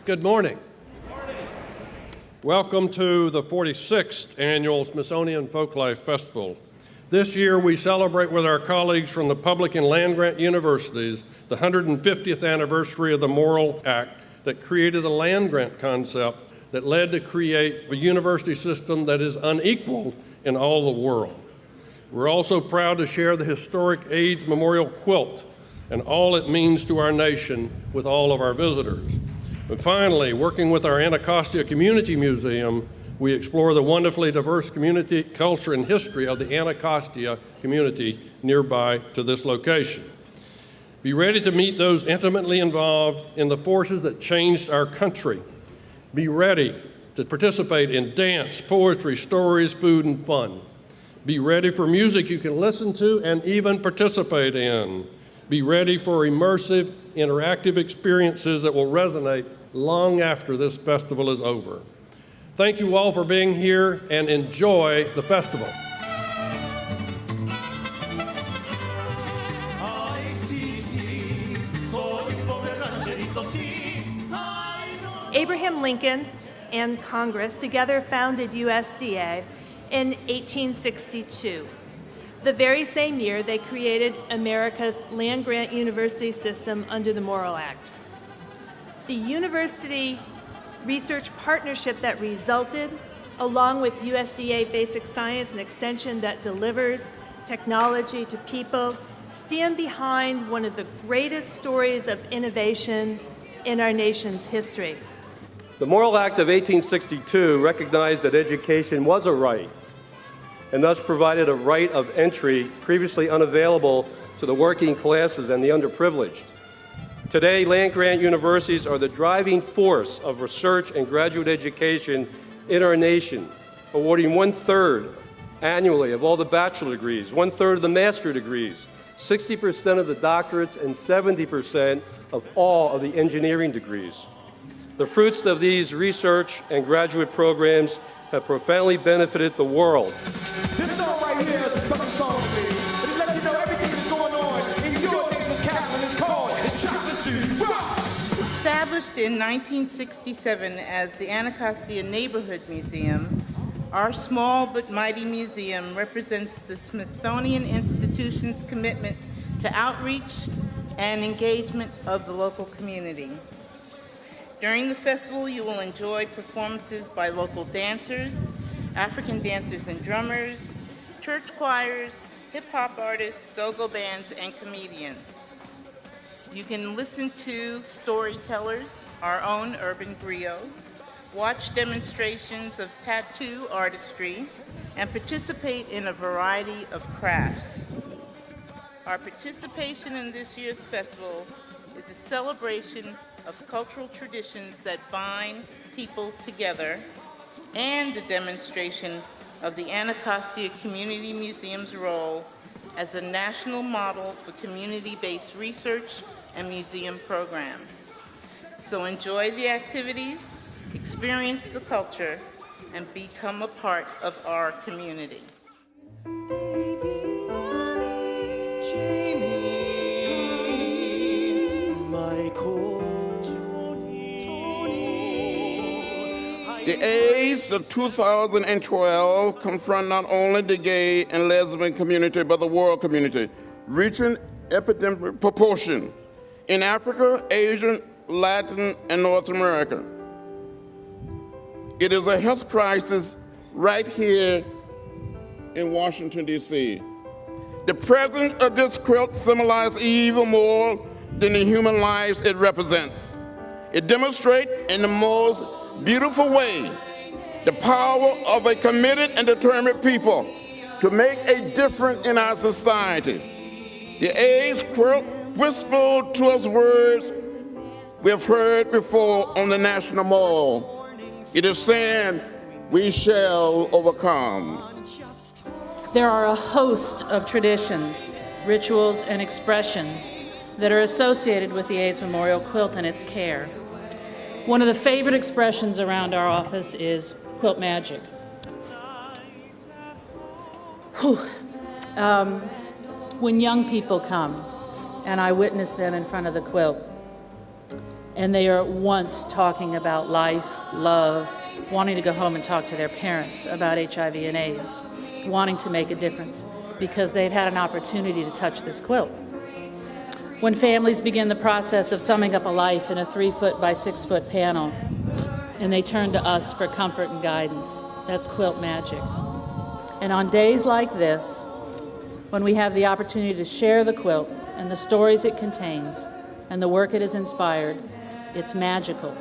Good morning. Welcome to the 46th Annual Smithsonian Folklife Festival. This year we celebrate with our colleagues from the public and land-grant universities the 150th anniversary of the Morrill Act that created the land-grant concept that led to create a university system that is unequaled in all the world. We're also proud to share the historic AIDS Memorial Quilt and all it means to our nation with all of our visitors. And finally, working with our Anacostia Community Museum, we explore the wonderfully diverse community, culture, and history of the Anacostia community nearby to this location. Be ready to meet those intimately involved in the forces that changed our country. Be ready to participate in dance, poetry, stories, food, and fun. Be ready for music you can listen to and even participate in. Be ready for immersive, interactive experiences that will resonate long after this festival is over. Thank you all for being here and enjoy the festival. Abraham Lincoln and Congress together founded USDA in 1862. The very same year, they created America's land-grant university system under the Morrill Act. The university research partnership that resulted, along with USDA basic science and extension that delivers technology to people, stand behind one of the greatest stories of innovation in our nation's history. The Morrill Act of 1862 recognized that education was a right and thus provided a right of entry previously unavailable to the working classes and the underprivileged. Today, land-grant universities are the driving force of research and graduate education in our nation, awarding 1/3 annually of all the bachelor degrees, 1/3 of the master degrees, 60% of the doctorates, and 70% of all of the engineering degrees. The fruits of these research and graduate programs have profoundly benefited the world. This song right here is a special song to me. It lets you know everything that's going on in your nation's capital. It's called Established in 1967 as the Anacostia Neighborhood Museum, our small but mighty museum represents the Smithsonian Institution's commitment to outreach and engagement of the local community. During the festival, you will enjoy performances by local dancers, African dancers and drummers, church choirs, hip-hop artists, go-go bands, and comedians. You can listen to storytellers, our own urban griots, watch demonstrations of tattoo artistry, and participate in a variety of crafts. Our participation in this year's festival is a celebration of cultural traditions that bind people together and a demonstration of the Anacostia Community Museum's role as a national model for community-based research and museum programs. So enjoy the activities, experience the culture, and become a part of our community. The AIDS of 2012 confront not only the gay and lesbian community, but the world community, reaching epidemic proportion in Africa, Asia, Latin, and North America. It is a health crisis right here in Washington, D.C. The presence of this quilt symbolizes even more than the human lives it represents. It demonstrates in the most beautiful way the power of a committed and determined people to make a difference in our society. The AIDS quilt whispered to us words we have heard before on the National Mall. It is saying, "We shall overcome." There are a host of traditions, rituals, and expressions that are associated with the AIDS Memorial Quilt and its care. One of the favorite expressions around our office is quilt magic. When young people come and I witness them in front of the quilt, and they are at once talking about life, love, wanting to go home and talk to their parents about HIV and AIDS, wanting to make a difference because they've had an opportunity to touch this quilt. When families begin the process of summing up a life in a 3-foot by 6-foot panel, and they turn to us for comfort and guidance, that's quilt magic. And on days like this, when we have the opportunity to share the quilt and the stories it contains and the work it has inspired, it's magical.